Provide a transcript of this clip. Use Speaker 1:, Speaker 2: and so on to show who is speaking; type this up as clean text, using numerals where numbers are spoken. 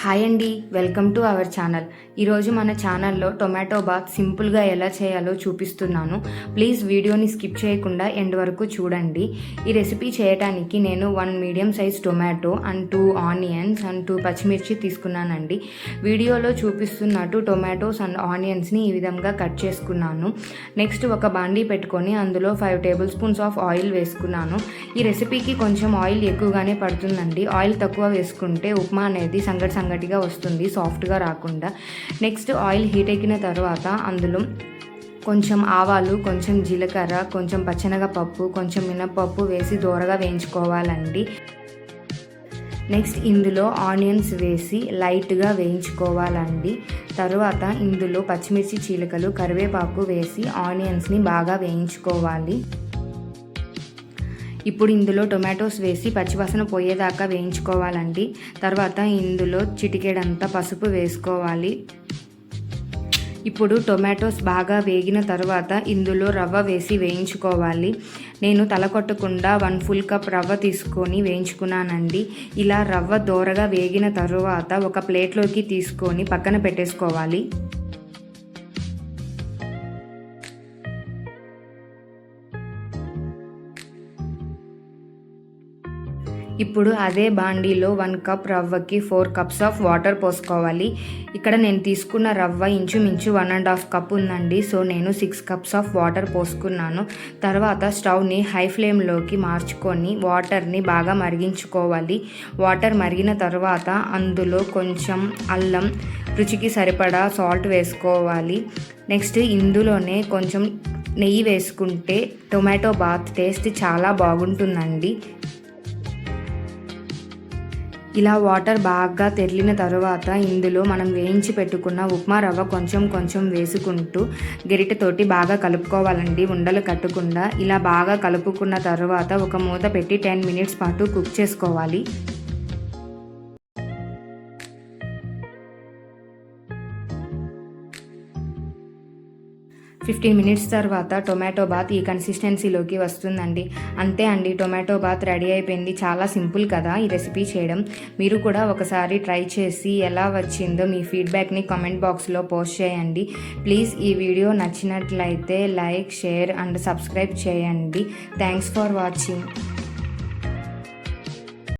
Speaker 1: Hi అండి, welcome to our channel. ఈరోజు మన ఛానల్లో టొమాటో బాత్ సింపుల్గా ఎలా చేయాలో చూపిస్తున్నాను. ప్లీజ్ వీడియోని స్కిప్ చేయకుండా ఎండ్ వరకు చూడండి. ఈ రెసిపీ చేయడానికి నేను 1 medium size tomato and 2 onions and 2 పచ్చిమిర్చి తీసుకున్నానండి. వీడియోలో చూపిస్తున్నట్టు టొమాటోస్ అండ్ ఆనియన్స్ని ఈ విధంగా కట్ చేసుకున్నాను. నెక్స్ట్ ఒక బాండీ పెట్టుకొని అందులో 5 టేబుల్ స్పూన్స్ ఆఫ్ ఆయిల్ వేసుకున్నాను. ఈ రెసిపీకి కొంచెం ఆయిల్ ఎక్కువగానే పడుతుందండి. ఆయిల్ తక్కువ వేసుకుంటే ఉప్మా అనేది సంగటిగా వస్తుంది, సాఫ్ట్గా రాకుండా. నెక్స్ట్ ఆయిల్ హీట్ ఎక్కిన తర్వాత అందులో కొంచెం ఆవాలు, కొంచెం జీలకర్ర, కొంచెం పచ్చెనగపప్పు, కొంచెం మినపప్పు వేసి దోరగా వేయించుకోవాలండి. నెక్స్ట్ ఇందులో ఆనియన్స్ వేసి లైట్గా వేయించుకోవాలండి. తర్వాత ఇందులో పచ్చిమిర్చి చీలికలు, కరివేపాకు వేసి ఆనియన్స్ని బాగా వేయించుకోవాలి. ఇప్పుడు ఇందులో టొమాటోస్ వేసి పచ్చివాసన పోయేదాకా వేయించుకోవాలండి. తర్వాత ఇందులో చిటికెడంతా పసుపు వేసుకోవాలి. ఇప్పుడు టొమాటోస్ బాగా వేగిన తర్వాత ఇందులో రవ్వ వేసి వేయించుకోవాలి. నేను తలకొట్టకుండా 1 ఫుల్ కప్ రవ్వ తీసుకొని వేయించుకున్నానండి. ఇలా రవ్వ దోరగా వేగిన తర్వాత ఒక ప్లేట్లోకి తీసుకొని పక్కన పెట్టేసుకోవాలి. ఇప్పుడు అదే బాండీలో 1 కప్ రవ్వకి 4 కప్స్ ఆఫ్ వాటర్ పోసుకోవాలి. ఇక్కడ నేను తీసుకున్న రవ్వ ఇంచుమించు 1.5 కప్ ఉందండి. సో నేను 6 కప్స్ ఆఫ్ వాటర్ పోసుకున్నాను. తర్వాత స్టవ్ని హై ఫ్లేమ్లోకి మార్చుకొని వాటర్ని బాగా మరిగించుకోవాలి. వాటర్ మరిగిన తర్వాత అందులో కొంచెం అల్లం, రుచికి సరిపడా సాల్ట్ వేసుకోవాలి. నెక్స్ట్ ఇందులోనే కొంచెం నెయ్యి వేసుకుంటే టొమాటో బాత్ టేస్ట్ చాలా బాగుంటుందండి. ఇలా వాటర్ బాగా తెరిలిన తర్వాత ఇందులో మనం వేయించి పెట్టుకున్న ఉప్మా రవ్వ కొంచెం వేసుకుంటూ గరిటెతోటి బాగా కలుపుకోవాలండి, ఉండలు కట్టకుండా. ఇలా బాగా కలుపుకున్న తర్వాత ఒక మూత పెట్టి 10 మినిట్స్ పాటు కుక్ చేసుకోవాలి. 15 మినిట్స్ తర్వాత టొమాటో బాత్ ఈ కన్సిస్టెన్సీలోకి వస్తుందండి. అంతే అండి, టొమాటో బాత్ రెడీ అయిపోయింది. చాలా సింపుల్ కదా ఈ రెసిపీ చేయడం. మీరు కూడా ఒకసారి ట్రై చేసి ఎలా వచ్చిందో మీ ఫీడ్బ్యాక్ని కామెంట్ బాక్స్లో పోస్ట్ చేయండి. ప్లీజ్ ఈ వీడియో నచ్చినట్లయితే లైక్, షేర్ అండ్ సబ్స్క్రైబ్ చేయండి. Thanks for watching.